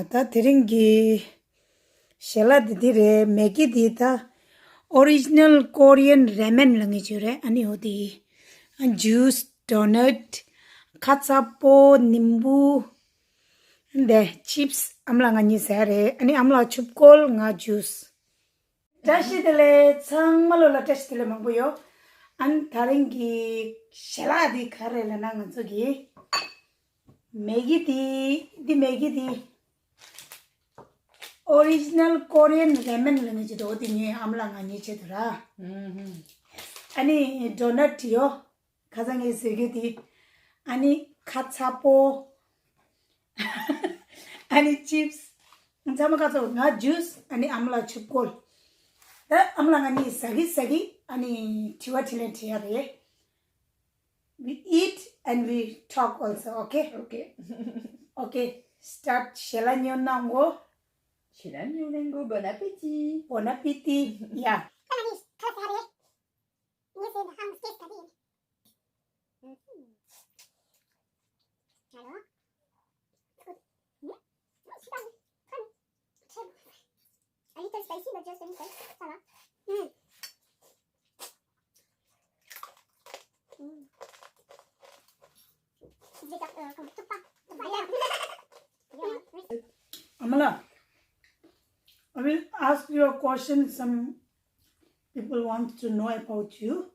다 드링기 샬라디디레 메기디다 original Korean ramen langi jure ani hodi juice donut katsapo nimbu de chips amla ngani sare ani amla chupkol nga juice tashi dele changmalo la tashi dele mangboyo an taringi shaladi khare la nang zogi Maggi di original Korean ramen langi jido odi ni amla ngani chedra ani donut yo 가장에 세게디 아니 카차포 아니 칩스 잠깐 가서 나 주스 아니 암라 춥콜 다 암라 아니 사기 아니 티와틸렌티아레 we eat and we talk also okay okay start 셀라뇨난고 bon appétit bon appétit yeah A little spicy, but just a little. Ça va. Amala, I will ask you a question. Some people want to know about you.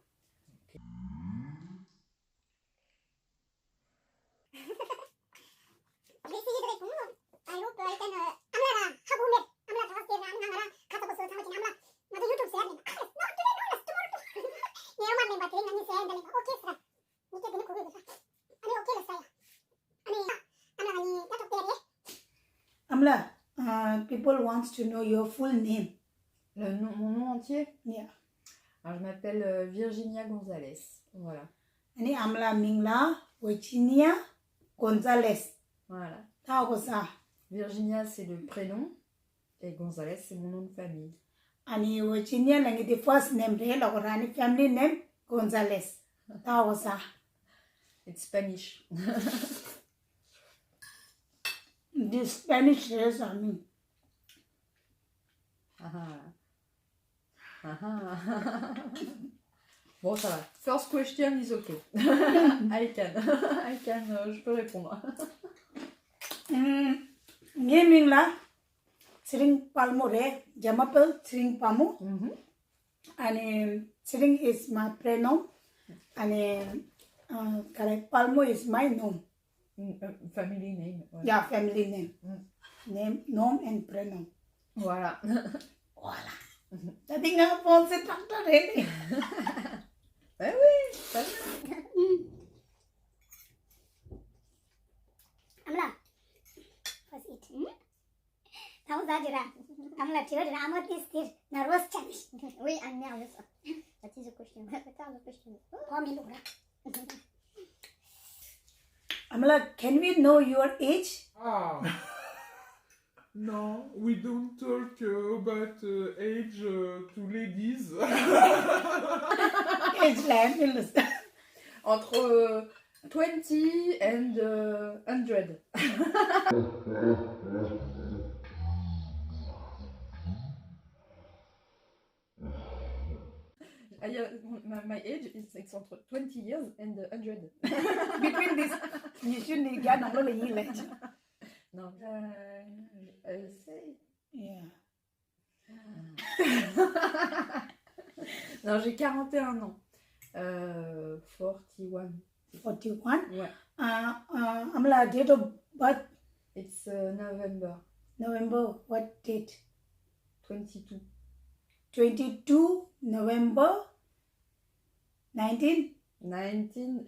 Amla, people wants to know your full name. Mon nom entier? Yeah. Alors, je m'appelle Virginia Gonzalez. Voilà. Ani Amla Mingla Virginia Gonzalez. Voilà. Taosa. Virginia, c'est le prénom. Et Gonzalez, c'est mon nom de famille. Ani Virginia, langi the first name, Rani family name Gonzalez. Taosa. It's Spanish. The Spanish says, I mean. Bon, ça va. First question is okay. I can, je peux répondre. Mingla, Sring Palmore, Jamapel, Sring Pamu. And Sring is my pronoun. And Palmo is my name. Family name. Ouais. Yeah, family name. Name, nom and pronoun. Voilà. Voilà. Tadi nga phone se tractor hai. Eh oui, pas bien. Amla, first eat. Tahu saja. Amla, tidak amat istir, nervous challenge. Oui, I'm nervous. That is a question. That's a question. Oh, me look. Amla, can we know your age? No, we don't talk about age to ladies. Age line, Entre 20 and 100. My age is it's entre 20 years and 100. Between this, you shouldn't get a little age. Non, Yeah. Non, j'ai 41 ans. 41. 41. Ouais. Amla, date of birth? It's November. November, what date? 22. 22 November 19? 19.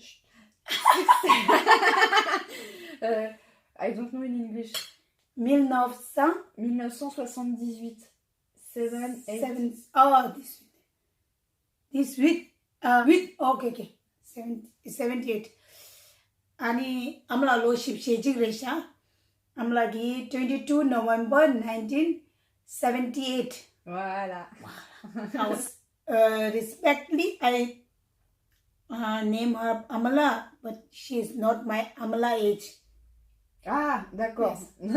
I don't know in English. 1978. 7, 8. Oh, this week. Okay. 78. Ani amla lo ship shejig resha. Amla gi 22 November 1978. Voilà. Now, respectfully, I name her Amala, but she is not my Amala age. Ah, d'accord. Yes.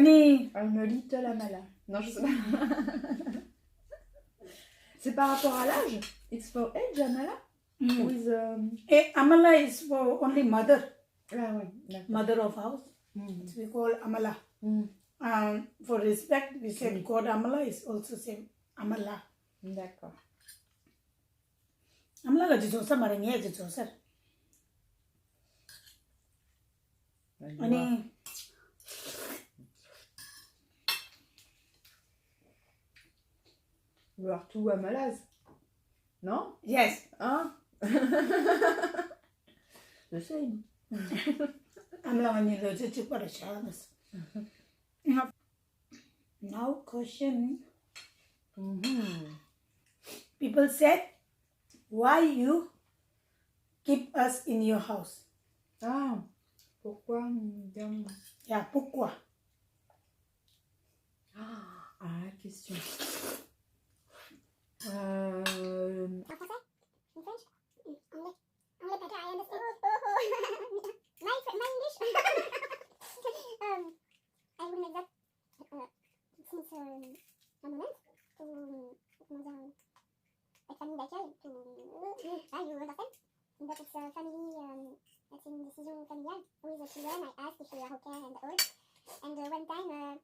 Ani, I'm a little amala. Non, je sais pas. C'est par rapport à l'âge? It's for age, amala? With, amala is for only mother. Ah oui, d'accord. Mother of house. It's we call amala. For respect, we said God amala is also same amala. D'accord. Amala ga jisosa marangi jisosa. Ani. We are two amalas. Non? Yes. Hein? The same. Amala ga ni lo jichi para shalas. Now question. People said, why you keep us in your house? Ah, pourquoi? Yeah, pourquoi? Ah, question. En français? In French? Anglais? Anglais better, I understand. My English? I will make that since un moment to, comment dire, like family d'accueil, to, you understand? But it's a family, it's a decision familial with the children. I asked if they are okay and all. And one time,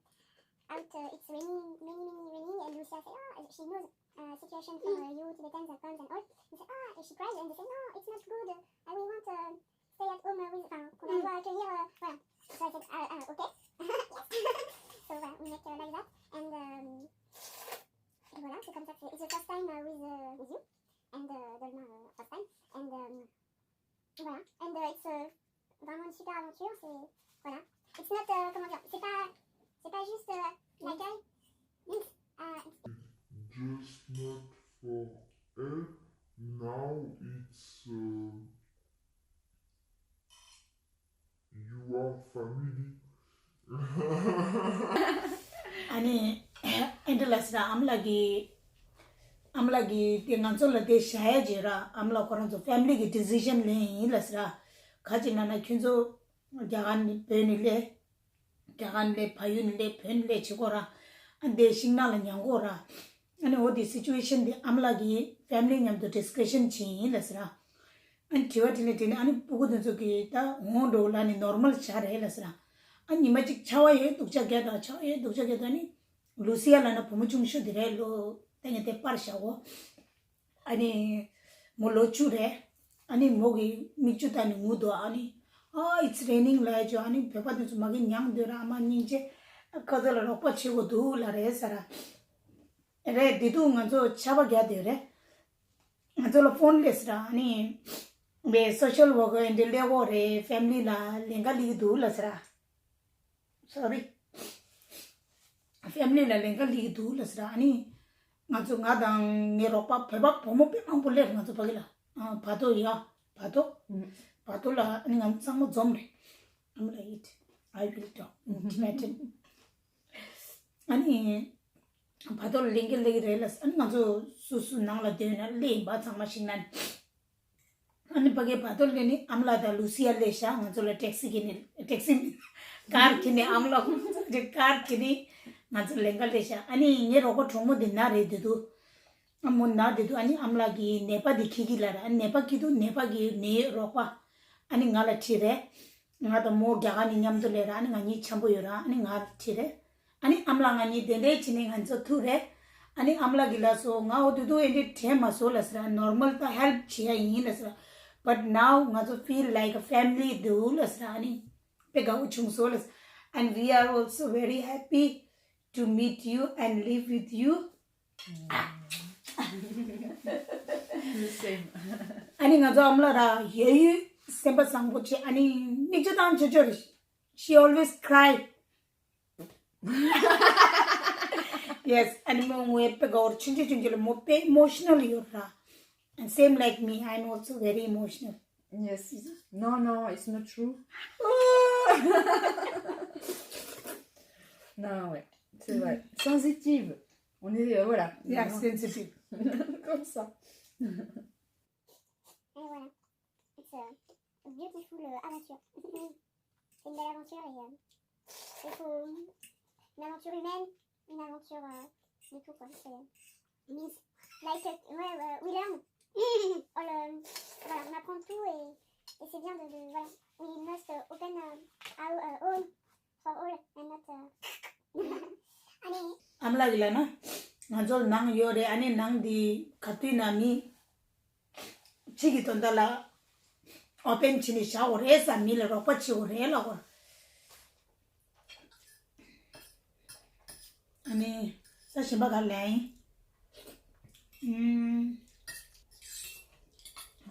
it's raining, raining, and Lucia said, she knows situation for you Tibetans that comes and all. She said, she cried and they said, no, it's not good. I will want to stay at home with, qu'on doit accueillir, voilà. So I said, okay. So we make like that. And voilà, c'est comme ça que it's the first time with you. And Dolma, first time. And voilà. And it's vraiment une super aventure. C'est, voilà. It's not, comment dire, c'est pas juste l'accueil. It's Just not for her. Now it's your family. Ani, endless ra amlagi tenganso la de shaya jira amla koranzo family ki decision le endless ra kajina na kyunzo jagan penile payunile penile chikora ande shingna la nyangora ani odi situation de amlagi family nyam to discussion chi endless ra an tiwatility ani pugudunzo ki ta ngondo la ni normal chare endless ra ani magic chawaye tukcha gyada ni Lucia lana pumuchung shu dire lo tengete parshawo ani molo chure ani mogi michuta ni mudo ani it's raining la jo ani pepa du magi nyang de ra ma ninje kadala ro pache go du la re sara re didu ngajo chaba gya de re ngajo lo phone less ra ani be social worker and de lewo re family la lenga li du la sara sorry family la lenga li du la sra ani ngajo ngadang ngeropa pheba pomo pe ambulle ngajo pagila phato ya phato la ani ngam sang jomre am la it I will talk Tibetan ani phato lengel legi relas ani ngajo susu nang la de na le ba chang ma singnan ani page phato le ni amla da Lucia le sha ngajo la taxi car kini amla de car kini ngajo lengal desha ani nge rogo thomo dinna re dedu amon na dedu ani amla gi nepa dikhigi lara nepa kidu nepa gi ne ropa ani ngala thire ngada mo gyaga ni nyam dole ra ani ngani chambo yora ani nga thire ani amla ngani dende chine nganjo thure ani amla gila so nga odu ende thema so lasra normal ta help chia yin lasra but now ngajo feel like a family do lasra ani pega uchung so las and we are also very happy to meet you and live with you. The same. Ani ngajo amla ra yeyi semba sangboche ani nijudan jojor she always cry. Yes, and mo ngwe pe gaur chunje mo pe emotional yora. And same like me, I'm also very emotional. Yes. No, it's not true. Non, ouais, c'est vrai. Sensitive. On est, voilà. Yeah, sensitive. Comme ça. Et voilà. It's a beautiful aventure. C'est une belle aventure et il faut une aventure humaine, une aventure de tout quoi. C'est means like we learn. Voilà, on apprend tout et c'est bien de voilà. We must open our own for all and not 아니 amlagilana ngajol nang yore ani nang di katina mi chigi tondala open chini shower esa mil ropa chiore la ani sa shimba galai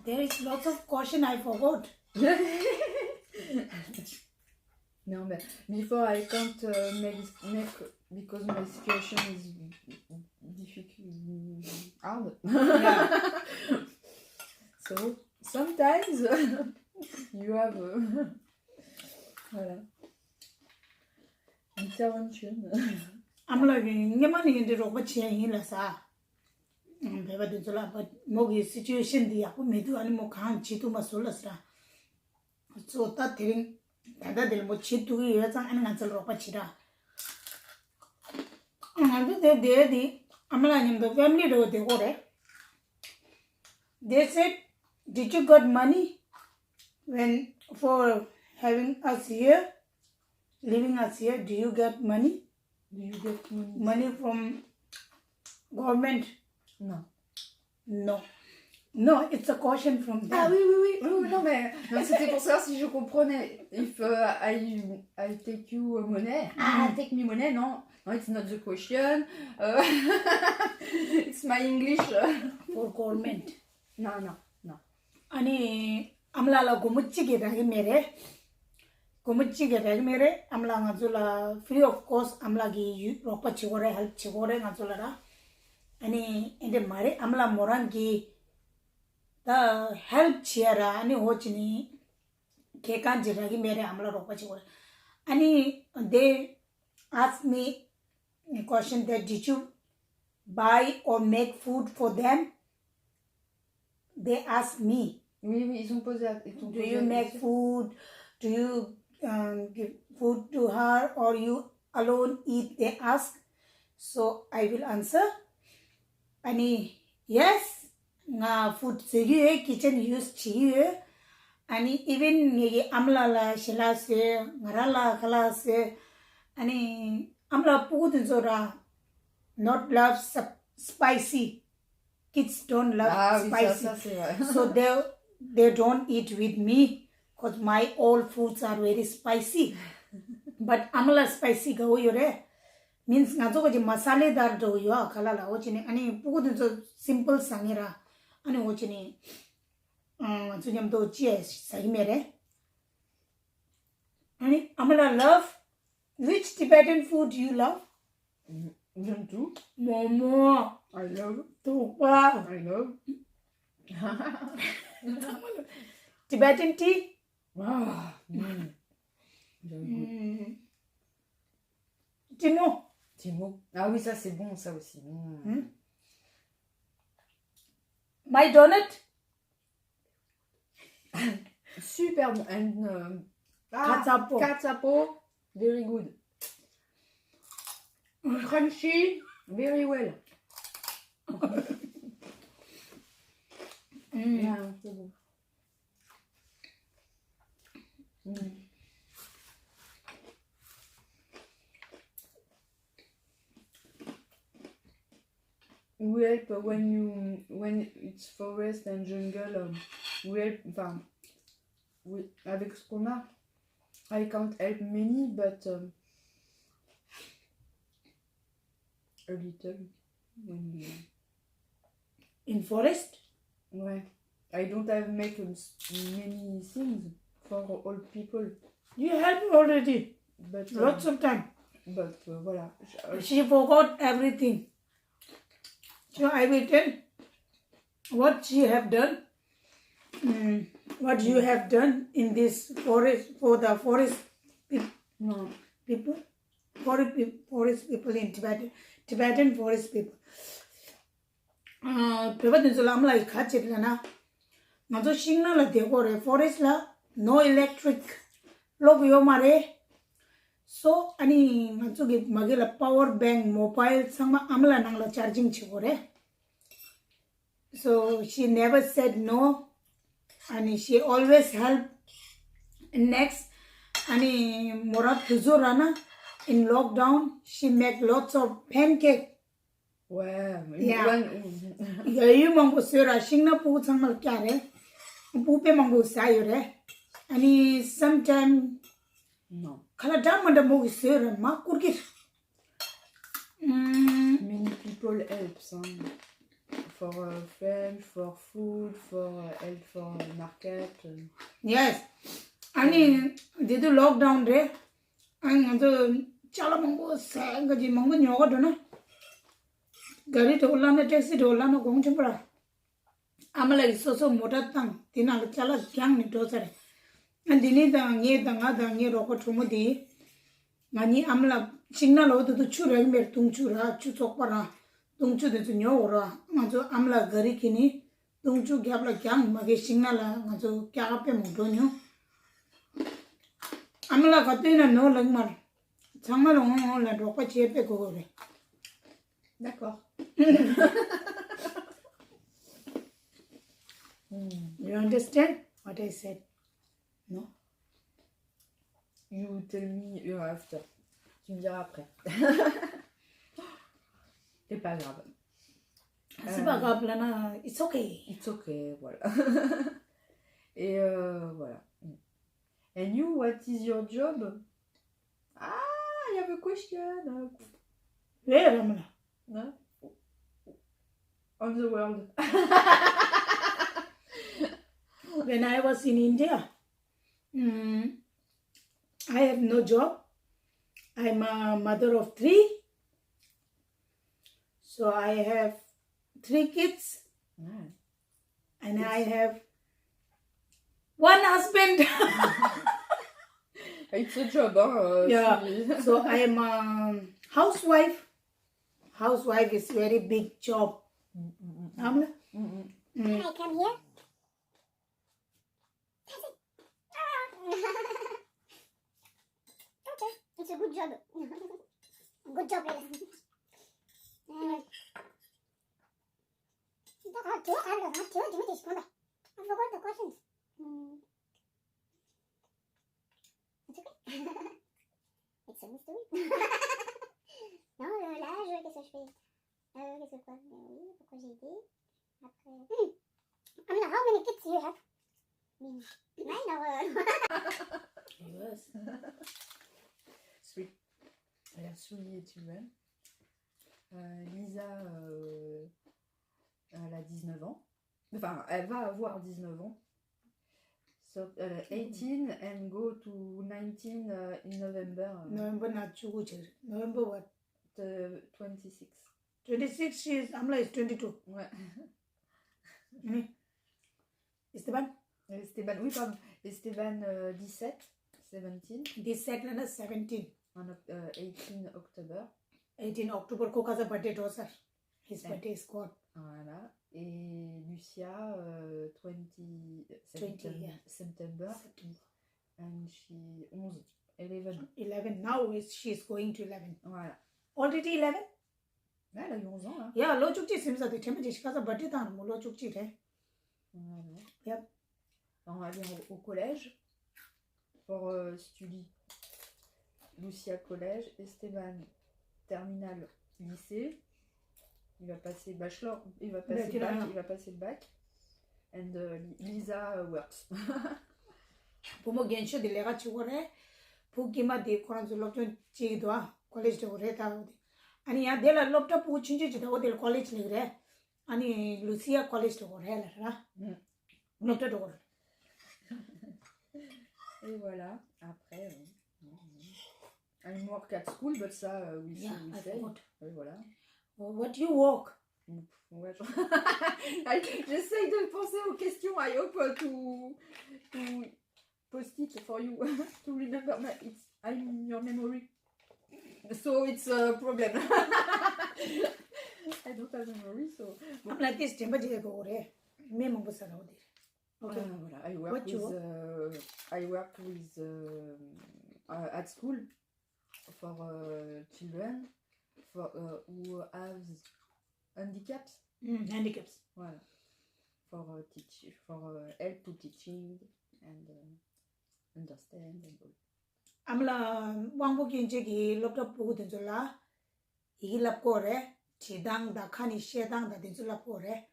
there is lots of caution I forgot. No, but before I can't make because my situation is difficult, hard. Yeah. So sometimes you have voilà intervention. amlagi ngemani indi ropa chiya la sa beba de jola but mogi situation di aku medu ani mo khan chitu masolasra so ta thiring dada del mo chitu ye chang an ngal ropa chira andu de di amla nim the family do de gore they said did you got money when for having us here living us here do you get money Do you get money from government No. no it's a caution from them. Ah oui, non mais c'était pour savoir si je comprenais. If I take you money, take me money, no, it's not the question. It's my English. For government No. ani amla la gumuchige ragi mere amla ngazula free of cost amla gi ropa chigore help chigore ngazula ra ani ende mare amla moran gi the help chiara ani hochini kekan jiragi mere amla ropa chigore ani they asked me a question that did you buy or make food for them. They asked me, Oui, ils ont posé. do you make food? Do you give food to her or you alone eat? They ask. So I will answer. Ani yes, nga food segi kitchen use chiye. Ani even negi amla la shila se ngarala kala se. Ani amla pugud zora not love spicy. Kids don't love spicy. Ça, c'est vrai. So they don't eat with me because my all foods are very spicy. But amala spicy go yore means ngazo ko masale dar do yo kala la ochine ani pugu so simple sangira ani ochine chunyam do chi sahi mere ani amala love. Which Tibetan food you love? J'aime tout. Momo. I love. Tupa. I love. Tibetan tea? Ah, Timo. Ah oui, ça c'est bon, ça aussi. My donut? Super bon. And Katsapo. Very good. Crunchy. Very well. Yeah, c'est bon. We help when it's forest and jungle. We help. Enfin, avec ce qu'on a, I can't help many, but a little. In forest? Ouais. I don't have make many things for all people, You helped already. but Lots of time. voilà. She forgot everything. So I will tell what she have done. What you have done in this forest for the forest No. people. Forest people in Tibetan forest people. Tibetan Sulam like Kachilana. Nazo Shingna la Degore forest la no electric. Log Yomare So ani nganchugi magila power bank mobile sangma amla nangla charging chigore. So she never said no, and she always helped. Next, ani Morat Huzurana in lockdown, she make lots of pancake. Ouais, Yeah. Yayu mango sura shingna pu sangmal kyare. Pupe mango sayure. Ani sometime non. kala damanda mo sura ma kurkir. Many people helps for French, for food, for help for market. Yes. Ani didu lockdown re. Ani ado chala mango sanga ji mango nyoga dona. Gari thola na taxi thola na gong chumpra. Amala so motor tang tina chala kyang ni dosare. And dini da nge da nga da nge roko trumudi. Ngani amla chingna lo du chura mer tung chura chu chokpara tung chu de nyo ora ngajo amla gari kini tung chu gyapla kyang mage chingna la ngajo kya pe mo do nyo amla katina no langmar changma lo la roko che pe ko re. D'accord. You understand what I said? No? You tell me after. Tu me diras après. C'est pas grave. C'est pas grave, Lana. It's okay. It's okay, voilà. Et voilà. And you, what is your job? Ah, I have a question. Where, Amla? No? On the world. When I was in India, I have no job. I'm a mother of 3. So I have 3 kids and I have 1 husband. It's a job, huh? Yeah. So I am a housewife. Housewife is very big job. Amla? Can I come here? Okay, it's a good job. Good job, Ella. I forgot the questions. It's okay. It's a mystery. Non, l'âge, qu'est-ce que je fais? Qu'est-ce que quoi? Oui, pourquoi j'ai été? Après. Amina, how many kids do you have? 9 or? Yes. 3. Elle a 3 children. Lisa, elle a 19 ans. Enfin, elle va avoir 19 ans. So, 18 and go to 19 in November. November not Chuguchir. November what? 26. 26, Amla is 22. Ouais. Esteban? Esteban, oui, pardon. Esteban, 17. 17. This set Lana 17. On 18 October. 18 October Koka's birthday dosa. His birthday is gone. Voilà. Et Lucia, 20 yeah. September. And she 11. 11. Now she is going to 11. Voilà. Already 11? Elle a eu 11 ans, hein. Yeah, lo chukchi seems like the temperature. She has a birthday time. Lo chukchi, right? Voilà. Yep. On va aller au collège pour study. Lucia collège, Esteban terminal lycée. Il va passer bachelor, il va passer le bac, il va passer le bac. And Lisa works. Pour moi, Gensho de l'era chugore. Pour qui m'a dit qu'on a de l'autre chi doa collège de oreta. Ani ya de la laptop pour chinji de au collège ligre. Ani Lucia collège de orela, là. Laptop de orela. Et voilà, après, I'm work at school, but ça, we Yeah, I say. forgot. Et voilà. What you work? Ouais, j'essaye de penser aux questions. I hope to post it for you to remember. But I'm in your memory, so it's a problem. I don't have memory, so. I'm like this temperature go over. Me mango sana odi. Okay. Voilà. I work What you with at school children who have handicaps. Handicaps. Voilà. For help to teaching and understand and all. Amla wangbokin jegi laptop pugu denzola igi lapkore chidang da khani shedang da denzola kore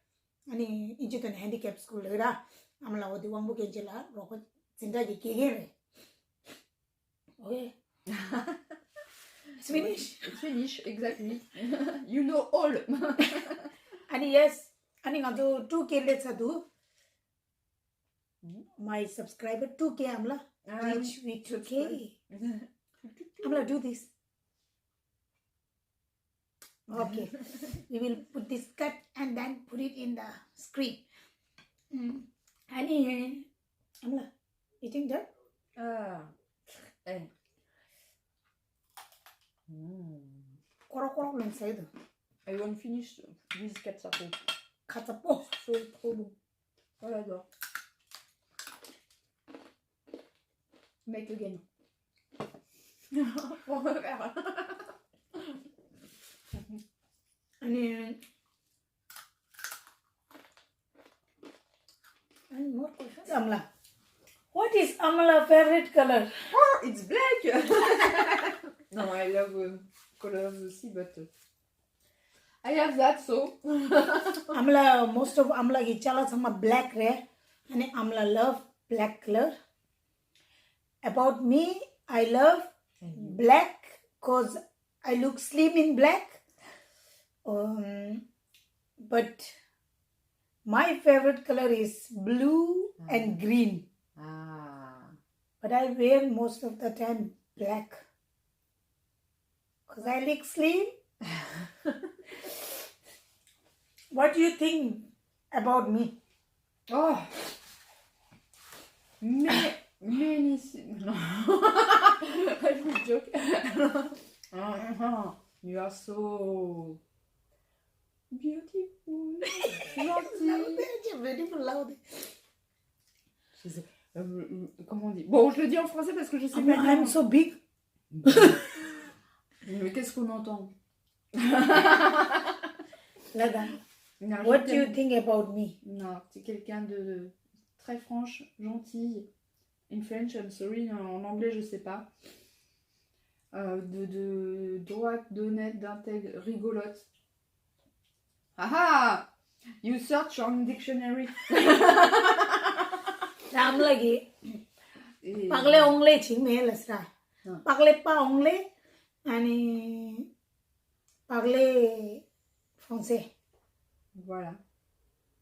ani injiton handicap school lera amla odi wangbokin jela roko zindagi kegere. Okay. It's finished. It's finished, exactly. You know all. And yes, and I do 2K let's do. My subscriber 2K amla reach with 2K. Amla do this. Okay, we will put this cut and then put it in the screen. And amla eating that. And Koro inside. I won't finish with katsapo. Katsapo. So trop bon. Oh, j'adore. Make again. Pour refaire. And more questions. Amla. What is Amala's favorite color? Oh, it's black. No, I love colors aussi, but I have that, so. Amla, most of Amla ki chala sama black re, and Amla love black color. About me, I love black cause I look slim in black. But my favorite color is blue and green. But I wear most of the time black. Cause I look slim. What do you think about me? Oh, many. No, I will joke. You are so beautiful. Beautiful, loud. Comment on dit? Bon, je le dis en français parce que je sais pas. I'm so big. Mais qu'est-ce qu'on entend? Lada. Non, What do you think about me? Non, c'est quelqu'un de très franche, gentille. In French, I'm sorry, en anglais, je sais pas. De droite, d'honnête, d'intègre, rigolote. Ah! You search on dictionary. I'm like, parler anglais, tu me laisses ça. Parler pas anglais, et parler français. Voilà,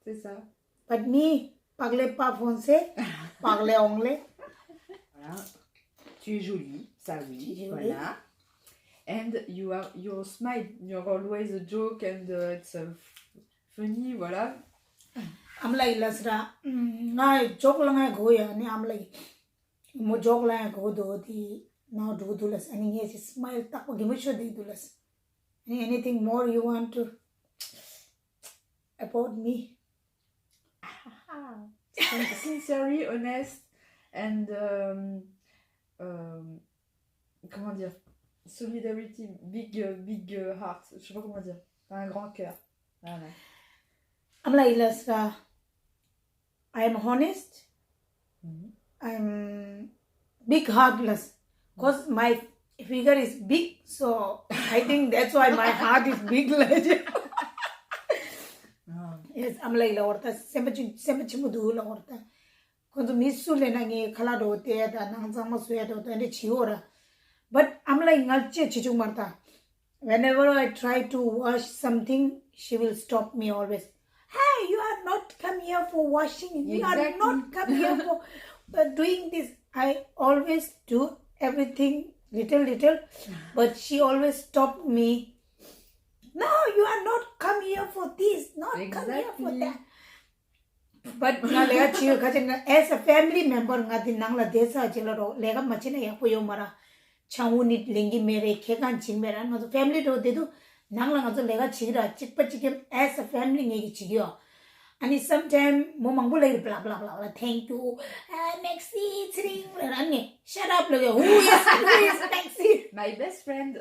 c'est ça. But me, parler pas français, parler anglais. Voilà. Tu es jolie, ça oui. Voilà. And your smile, you're always a joke and it's funny, voilà. I'm like, Lasra, I joke lang go ya, I'm like, mo joke lang go do the now do less, and yes, smile tak give me should do less. Anything more you want to about me? Sincerely, honest and comment dire, solidarity, big heart, je sais pas comment dire, un grand cœur. Voilà. I'm like, Lasra, I am honest. I'm big heartless because my figure is big, so I think that's why my heart is big. Yes, I'm like Lorta, Semachimudu Lorta. Because Missulena Kalado theatre, Nansama Sweato, and it's Chiora. But I'm like Nache Chichumarta. Whenever I try to wash something, she will stop me always. Hey, you are not come here for washing. You are not come here for doing this. I always do everything little, but she always stopped me. No, you are not come here for this, not come here for that. But as a family member, family as a family. And sometimes momang bulay blah blah blah blah. Thank you. Maxi, chring. Shut up. Who is Maxi? My best friend.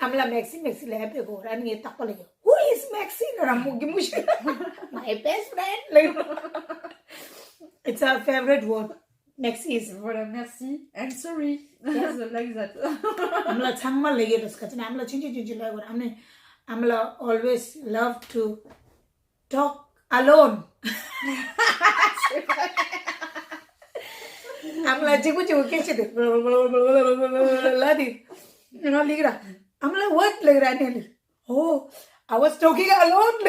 Amla Maxi le happy go. Rani takpa lagi. Who is Maxi? My best friend. It's our favorite word. Maxi is. Voilà, merci and sorry. Yes, like that. Amla changma lagi raskachana. Amla chinchi lagi. Amla always love to talk alone. Amla chiku keche de. Ladi. Ligra. Amla what ligra ne? Oh, I was talking alone.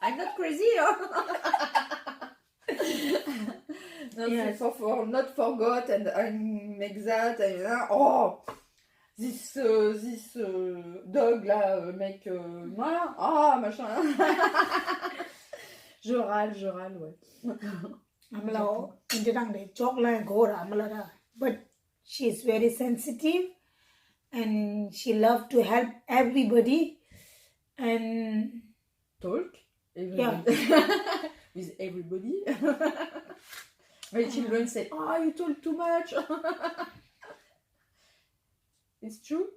I'm not crazy. Huh? Not, Yes. not forgot and I make that and this dog là make voilà machin. je râle ouais. Amla indirang de chocolate gora amla da, but she is very sensitive and she love to help everybody and Talk yeah. With everybody. My children say, "Oh, you talk too much." It's true.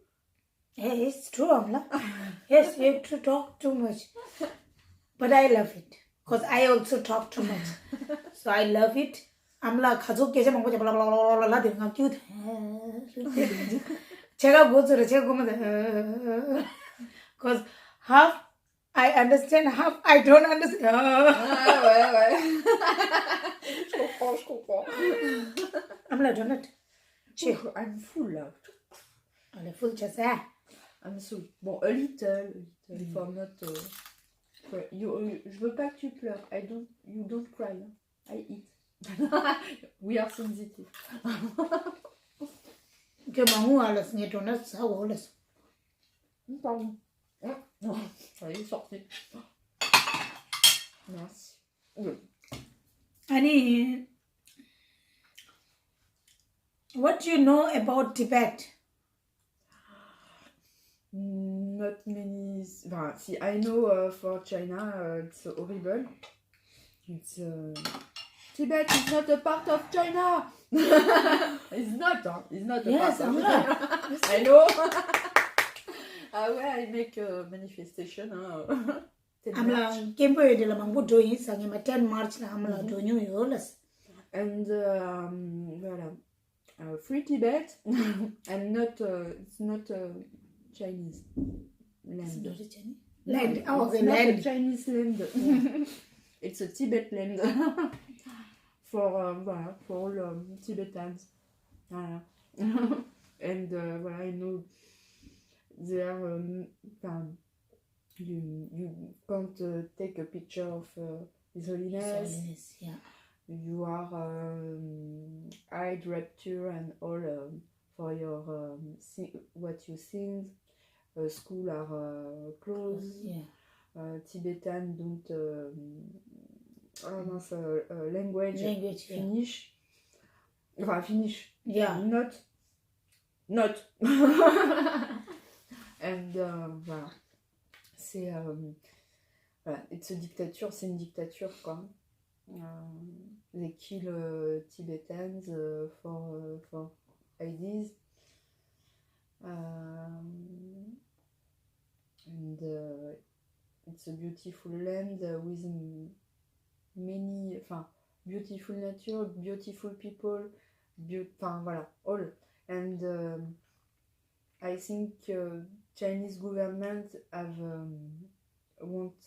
Hey, it's true, Amla. Yes, you have to talk too much. But I love it. Because I also talk too much. So I love it. Amla 가족 계좌 먹고 blah blah blah blah blah 되는 거 cute. 제가 뭐죠? 제가 보면 because half I understand, half I don't understand. Ouais. Je comprends. Amla donut. I'm full là. Ale full chasa. I'm full. Bon, a little. For not. Je veux pas que tu pleures. You don't cry. I eat. We are sensitive. Que maman alas ni donut ça ou alas. Pardon. Non, ça y est sorti. Merci. Ani, what do you know about Tibet? Not many. See, I know for China, it's horrible. It's Tibet is not a part of China. It's not. It's not a Yes, part of Amla. China. I know. Where I make a manifestation. Amla kempo de la mango doing sang ma 10 March na amla do new yolas. And voilà. Free Tibet and not it's not Chinese land. Land. Oh, It's the not land. a Chinese land. It's a Tibet land for voilà, for all Tibetans. Voilà. And voilà, I know there you can't take a picture of His Holiness. Yeah. You are eye rapture and all for your what you sing. School are closed. Yeah. Tibetan don't language finish. Enfin, finish. Yeah. Not. And voilà. C'est voilà, it's a dictature, c'est une dictature quoi. They kill Tibetans for ideas. And it's a beautiful land with many, beautiful nature, beautiful people, voilà, all. And I think Chinese government have want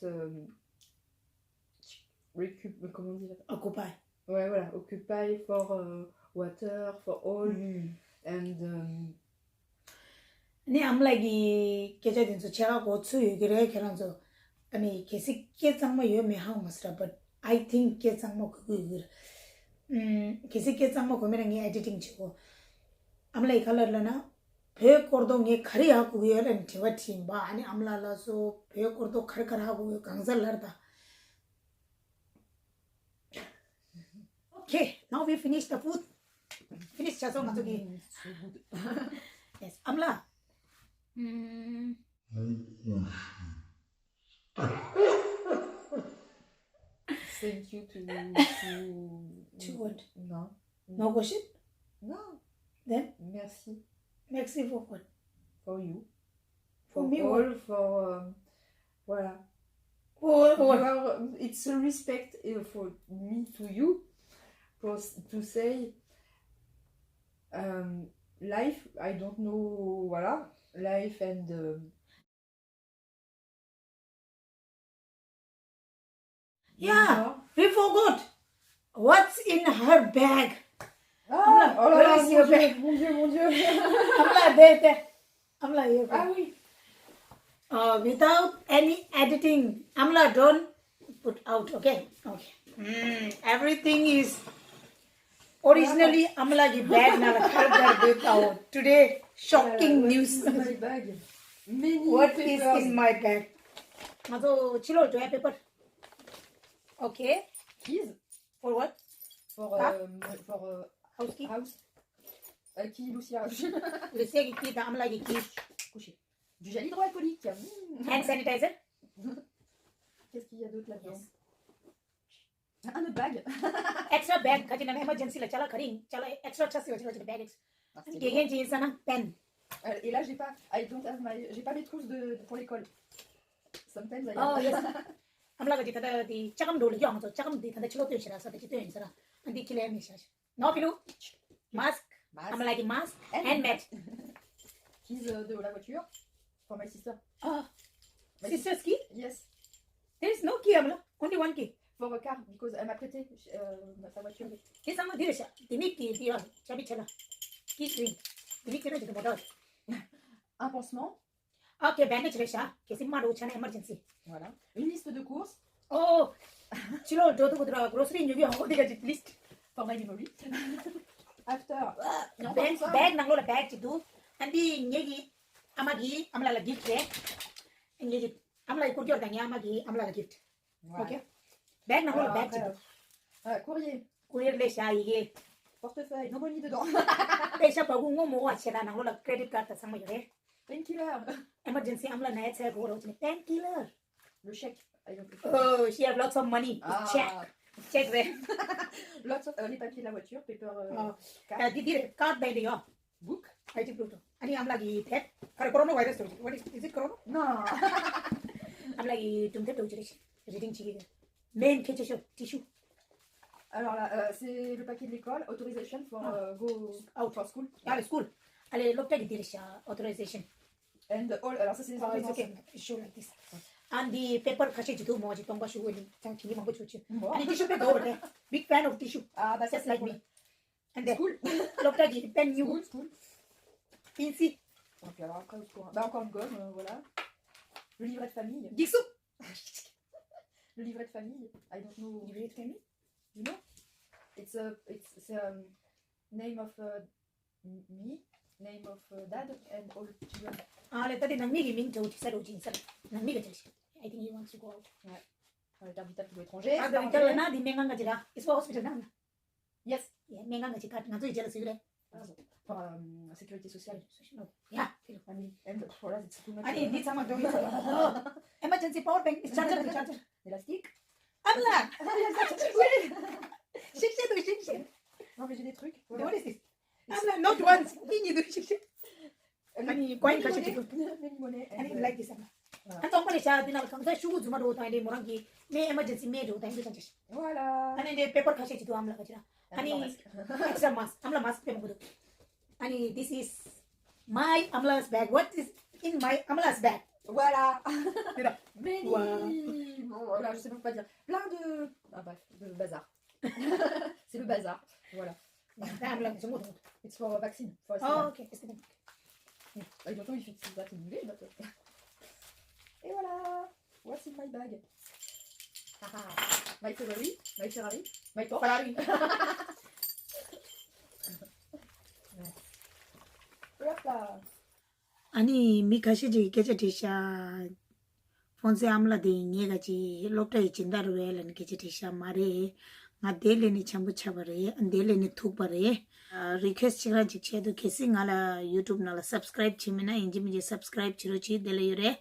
comment dire? Occupy. Ouais, voilà, occupy for water, for all. And Ni amlagi keja din so chera go chu yugire keran so ani kesi ke changma yo me ha masra, but I think ke changma ku yugir kesi ke changma ko merangi editing chigo amlai color lana phe kordo nge khari ha ku yer and thewa team ba ani amla la so phe kordo khar khar ha ku gangsal larda. Okay, now we finish the food. Finish chaso matugi. so good. Yes, amla. Thank you to what? No. No question? No. Then? Merci. Merci for what? For you. For me, all, what? for voilà. What? It's a respect for me to you, to say life. I don't know, voilà, life and Yeah, we forgot. What's in her bag? Ah, oh là where là, is your bag? mon Dieu. Amla, there. Amla, your bag. Ah oui. Without any editing. Amla, don't put out, okay? Okay. Everything is originally Amla ki bag na out. Today, shocking news. What is in my bag? Many What papers. is in my bag? So, chilo, do you have paper? Okay. Keys For what? for House key? house. Qui, Lucia? Lucia ki key, Amla ki key. Couché. Du gel hydroalcoolique. Hand sanitizer. Qu'est-ce qu'il y a d'autre là-dedans? Un autre bag. Extra bag. Kaji na emergency la chala kharing. Chala extra chassi ho bag. Ah, c'est Gegen ji sana pen. Et là, j'ai pas mes trousses pour l'école. Sometimes I Oh yes. Amla ka ji tada di chakam dole yo so chakam di tada chilo to shira sa de to yin sara. Andi kile mi sha. No pilu. Mask. Amla ki mask and mat. Keys de la voiture for my sister. Oh. My Sister's key? Yes. There is no key Amla. Only one key. For a car because elle m'a prêté sa voiture. This sama dire sha. Dimi ki di chabi chala. Key string. Dimi kira de modal. Un pansement. Okay, bandage resha. Kesi maru chana emergency. Voilà. Une liste de courses. Oh. Chilo do to grocery nyu ho de ga list. For my memory. After. Bag nang lo la bag chitu. Andi nyegi amagi amla la gift re. Nyegi amla ko jor danya amagi amla la gift. Okay. Bag nang lo la bag chitu. Courrier. Courier le sha yige. Portefeuille. No money dedans. Le sha pa ngo mo wa chela nang lo la credit card ta sama yore. Painkiller. Emergency amla na et sa go ro chine painkiller. Le chèque. Oh, she have lots of money. Check. Check there. Lots of les papiers de la voiture, paper. Did card by the Book. I think Pluto. Ani amla gi thet. Kare coronavirus. What is it corona? Non. Amla gi tumte to jire. Reading chigi. Main tissue. Alors là, c'est le paquet de l'école, authorization for go out for school. Yeah, school. Allez, look at this authorization. And all, alors ça c'est les It's okay. Show like this. And the paper kashi jitu moji tonga shu ni tanki mango chuchu. And tissue paper over there. Big fan of tissue. Ah bah ça Just c'est like pour me. And then School. look at it. Pen new. School. Pincy. Donc alors après au courant. Bah encore une gomme, voilà. Le livret de famille. Dixou. Le livret de famille. I don't know. Livret de famille. You know? It's name of me, name of dad, and all children. Ah, let that in a migi min to sa do jin sa. Na miga chali. I think he wants to go out. Carte vitale pour l'étranger. Ah, the hotel na di menga nga jira. It's for hospital na. Yes. Yeah, menga nga chikat nga to jela sigure. Pour sécurité sociale. Yeah. Family. And for us, it's too much. I need some doing. Emergency power bank. It's charger. Élastique. Amla. Shit. Non mais j'ai des trucs. What is this? Amla, not once. Ini do shit. Ani coin kashi chitu. Many money. Ani like this Amla. And so many sha dinal kam sa shoes ma do ta ni morangi. Me emergency me do ta ni sanjis. Voilà. Ani de paper kashi chitu Amla kachira. Ani extra mask. Amla mask pe mugudu. Ani this is my Amla's bag. What is in my Amla's bag? Voilà. Many. Voilà, je sais même pas dire. Plein de. Ah bref, de bazar. C'est le bazar. Voilà. It's for vaccine. For Oh, okay. I don't know if it's that in English, but. Et voilà. What's in my bag? My Ferrari, my Porsche. Hop là. 아니 미카시지 게제티샤 폰세 암라데 녜가지 롭타이 진다로 웰은 게제티샤 마레 nga deleni chambu chabare andeleni thupare request chira jikchedu kissing ala youtube nala subscribe chimina injimje subscribe chirochi delayure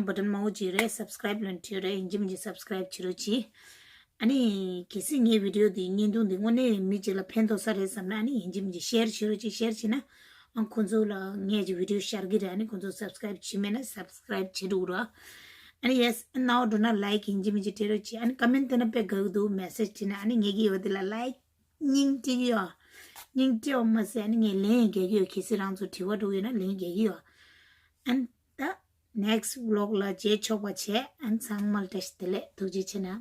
button mau jire subscribe lentire injimje subscribe chirochi 아니 기승의 비디오 디 인도인데 오늘 미지라 팬도 살했었나 아니 인지 share share 안 콘솔라 녜지 비디오 share 기래 아니 콘솔 subscribe 치면은 subscribe 치루라 아니 yes now do not like 인지 테로치 아니 comment 나 빼고도 message 치나 아니 얘기 어디라 like 닝티요 닝티요 마세 아니 랭 얘기 기스랑도 티워도이나 랭 얘기요 and the next vlog la je choba che and sang mal test le tuji chena